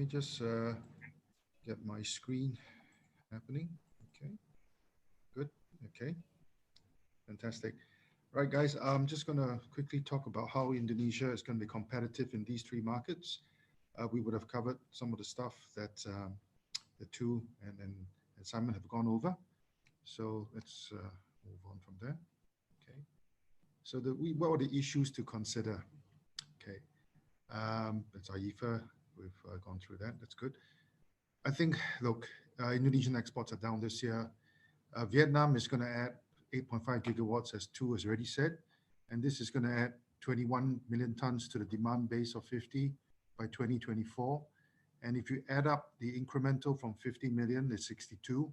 me just get my screen happening. Okay, good. Okay, fantastic. Right, guys, I'm just going to quickly talk about how Indonesia is going to be competitive in these three markets. We would have covered some of the stuff that the two and Simon have gone over. So let's move on from there. Okay. So what are the issues to consider? Okay. That's IEEFA. We've gone through that. That's good. I think, look, Indonesian exports are down this year. Vietnam is going to add 8.5 gigawatts, as Tu has already said. And this is going to add 21 million tons to the demand base of 50 by 2024. And if you add up the incremental from 50 million, it's 62.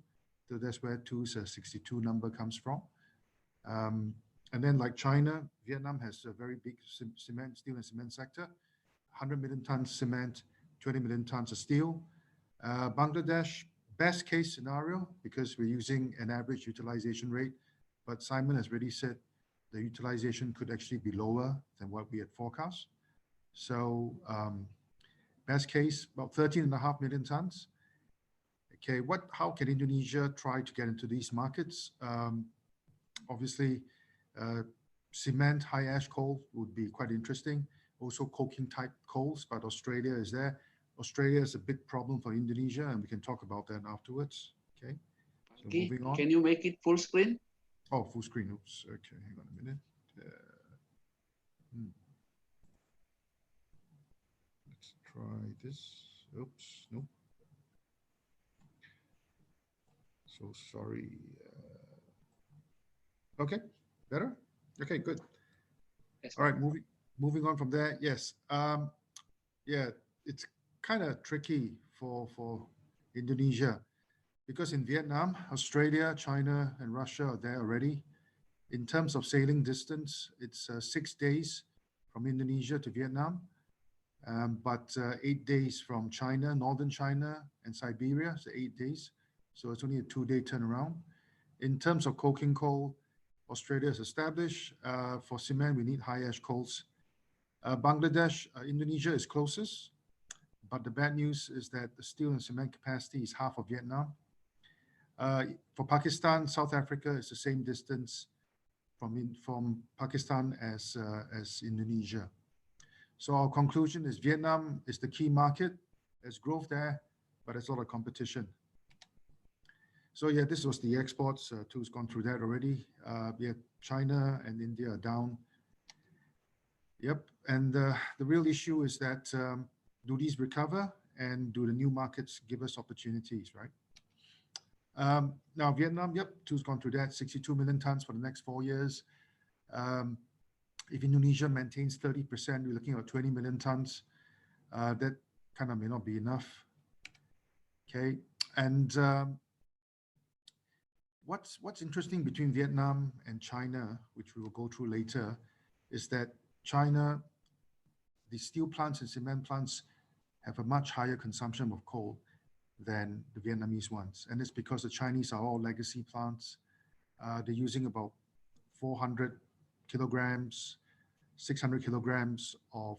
So that's where Tu's 62 number comes from. And then like China, Vietnam has a very big cement, steel and cement sector, 100 million tons cement, 20 million tons of steel. Bangladesh, best case scenario, because we're using an average utilization rate, but Simon has already said the utilization could actually be lower than what we had forecast. So best case, about 13.5 million tons. Okay, how can Indonesia try to get into these markets? Obviously, cement, high ash coal would be quite interesting. Also coking type coals, but Australia is there. Australia is a big problem for Indonesia, and we can talk about that afterwards. Okay, so moving on. Can you make it full screen? Oh, full screen. Oops. Okay, hang on a minute. Let's try this. Oops, nope. So sorry. Okay, better? Okay, good. Yes. All right, moving on from there. Yes. Yeah, it's kind of tricky for Indonesia because in Vietnam, Australia, China, and Russia are there already. In terms of sailing distance, it's 6 days from Indonesia to Vietnam, but 8 days from China, northern China, and Siberia, so 8 days. So it's only a 2-day turnaround. In terms of coking coal, Australia is established. For cement, we need high ash coals. Bangladesh, Indonesia is closest, but the bad news is that the steel and cement capacity is half of Vietnam. For Pakistan, South Africa is the same distance from Pakistan as Indonesia. So our conclusion is Vietnam is the key market. There's growth there, but there's a lot of competition. So yeah, this was the exports. Tu's gone through that already. Yeah, China and India are down. Yep, and the real issue is that do these recover and do the new markets give us opportunities, right? Now Vietnam, yep, Tu's gone through that. 62 million tons for the next 4 years. If Indonesia maintains 30%, we're looking at 20 million tons. That kind of may not be enough. Okay, and what's interesting between Vietnam and China, which we will go through later, is that China, the steel plants and cement plants have a much higher consumption of coal than the Vietnamese ones. And it's because the Chinese are all legacy plants. They're using about 400 kilograms, 600 kilograms of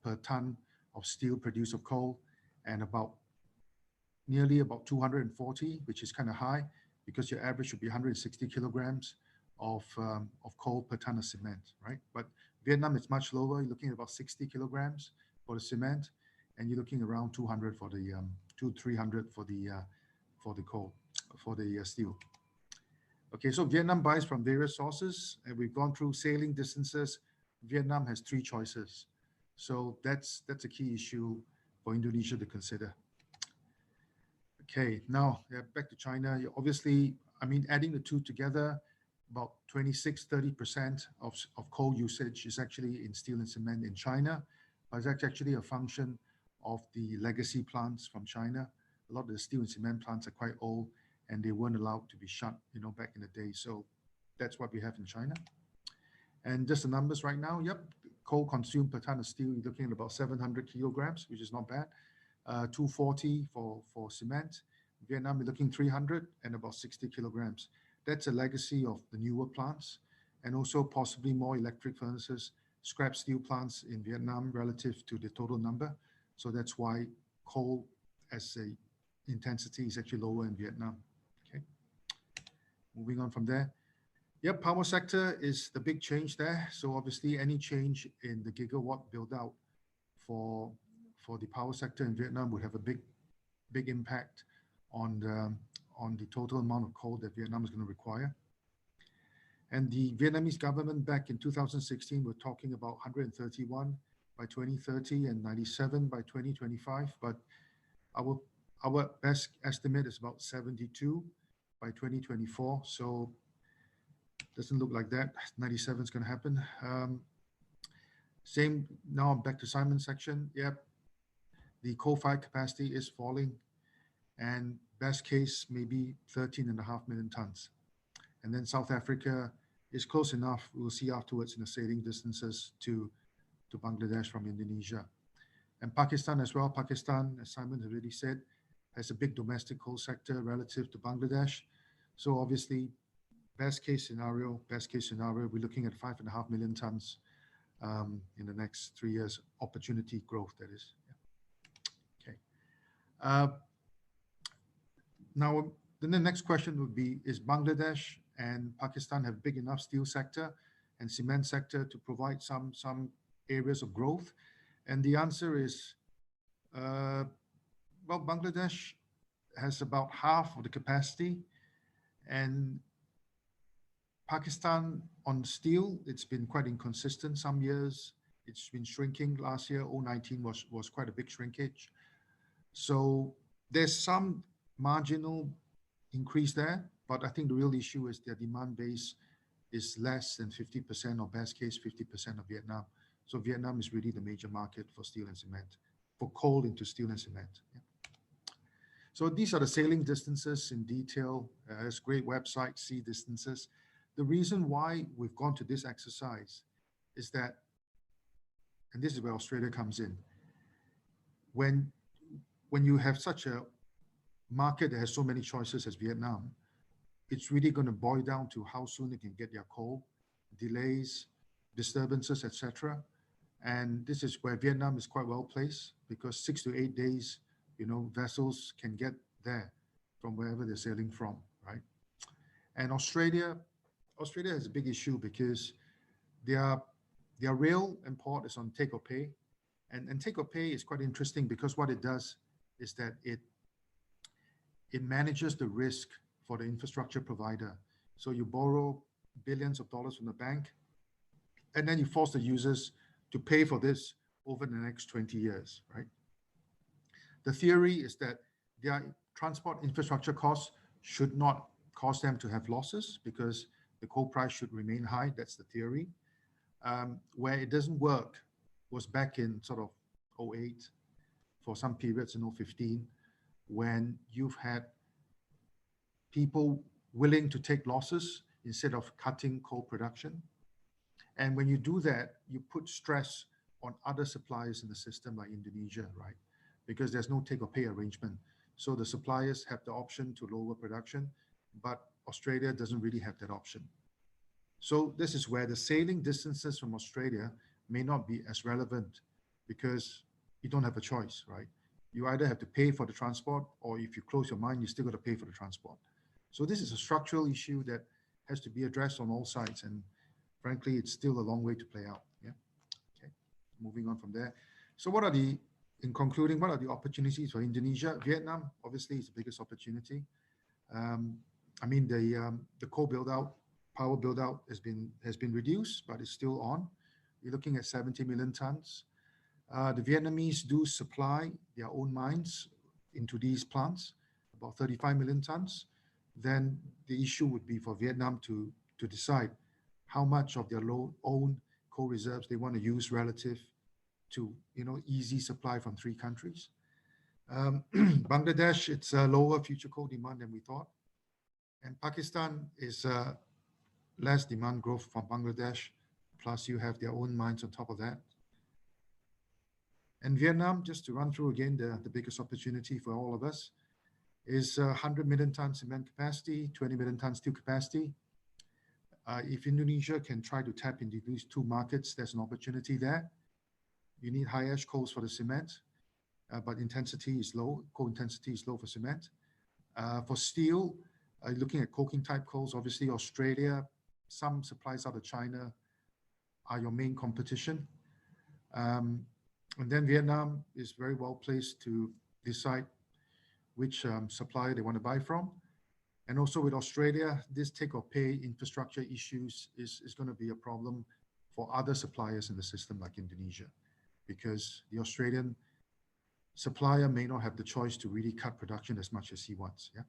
per ton of steel produced of coal, and nearly about 240, which is kind of high because your average should be 160 kilograms of coal per ton of cement, right? But Vietnam is much lower. You're looking at about 60 kilograms for the cement, and you're looking around 200 for the 300 for the coal, for the steel. Okay, so Vietnam buys from various sources, and we've gone through sailing distances. Vietnam has 3 choices, so that's a key issue for Indonesia to consider. Okay, now back to China. Obviously, I mean, adding the two together, about 26-30% of coal usage is actually in steel and cement in China, but it's actually a function of the legacy plants from China. A lot of the steel and cement plants are quite old, and they weren't allowed to be shut, back in the day. So that's what we have in China. And just the numbers right now, yep, coal consumed per ton of steel, you're looking at about 700 kilograms, which is not bad. 240 for cement. Vietnam, we're looking 300 and about 60 kilograms. That's a legacy of the newer plants, and also possibly more electric furnaces, scrap steel plants in Vietnam relative to the total number. So that's why coal as a intensity is actually lower in Vietnam. Okay, moving on from there. Yep, power sector is the big change there. So obviously, any change in the gigawatt build out for the power sector in Vietnam would have a big impact on the total amount of coal that Vietnam is going to require. And the Vietnamese government back in 2016 were talking about 131 by 2030 and 97 by 2025. But our best estimate is about 72 by 2024. So doesn't look like that. 97 is going to happen. Same now back to Simon's section. Yep, the coal-fired capacity is falling, and best case maybe 13.5 million tons. And then South Africa is close enough. We'll see afterwards in the sailing distances to Bangladesh from Indonesia. And Pakistan as well. Pakistan, as Simon has already said, has a big domestic coal sector relative to Bangladesh. So obviously, best case scenario, we're looking at 5.5 million tons in the next 3 years, opportunity growth, that is. Yeah. Okay. Now, then the next question would be, is Bangladesh and Pakistan have big enough steel sector and cement sector to provide some areas of growth? And the answer is, well, Bangladesh has about half of the capacity, and Pakistan on steel, it's been quite inconsistent. Some years it's been shrinking. Last year, 2019 was quite a big shrinkage. So there's some marginal increase there, but I think the real issue is their demand base is less than 50%, or best case 50% of Vietnam. So Vietnam is really the major market for steel and cement, for coal into steel and cement. Yeah. So these are the sailing distances in detail. There's great website, sea distances. The reason why we've gone to this exercise is that, and this is where Australia comes in, when you have such a market that has so many choices as Vietnam, it's really going to boil down to how soon they can get their coal, delays, disturbances, etc. And this is where Vietnam is quite well placed, because 6 to 8 days, vessels can get there from wherever they're sailing from, right? And Australia has a big issue because their rail and port is on take or pay. And take or pay is quite interesting because what it does is that it manages the risk for the infrastructure provider. So you borrow billions of dollars from the bank, and then you force the users to pay for this over the next 20 years, right? The theory is that their transport infrastructure costs should not cause them to have losses because the coal price should remain high. That's the theory. Where it doesn't work was back in sort of 2008, for some periods in 2015, when you've had people willing to take losses instead of cutting coal production. And when you do that, you put stress on other suppliers in the system like Indonesia, right? Because there's no take or pay arrangement. So the suppliers have the option to lower production, but Australia doesn't really have that option. So this is where the sailing distances from Australia may not be as relevant, because you don't have a choice, right? You either have to pay for the transport, or if you close your mind, you still got to pay for the transport. So this is a structural issue that has to be addressed on all sides. And frankly, it's still a long way to play out. Yeah. Okay. Moving on from there. So in concluding, what are the opportunities for Indonesia? Vietnam, obviously, is the biggest opportunity. I mean, the coal build-out, power build-out has been reduced, but it's still on. We're looking at 70 million tons. The Vietnamese do supply their own mines into these plants, about 35 million tons. Then the issue would be for Vietnam to decide how much of their own coal reserves they want to use relative to easy supply from 3 countries. Bangladesh, it's a lower future coal demand than we thought. And Pakistan is less demand growth from Bangladesh, plus you have their own mines on top of that. And Vietnam, just to run through again, the biggest opportunity for all of us is 100 million ton cement capacity, 20 million ton steel capacity. If Indonesia can try to tap into these 2 markets, there's an opportunity there. You need high ash coals for the cement. but intensity is low. Coal intensity is low for cement. For steel, looking at coking type coals, obviously Australia, some supplies out of China are your main competition. And then Vietnam is very well placed to decide which supplier they want to buy from. And also with Australia, this take or pay infrastructure issues is going to be a problem for other suppliers in the system like Indonesia, because the Australian supplier may not have the choice to really cut production as much as he wants. Yeah.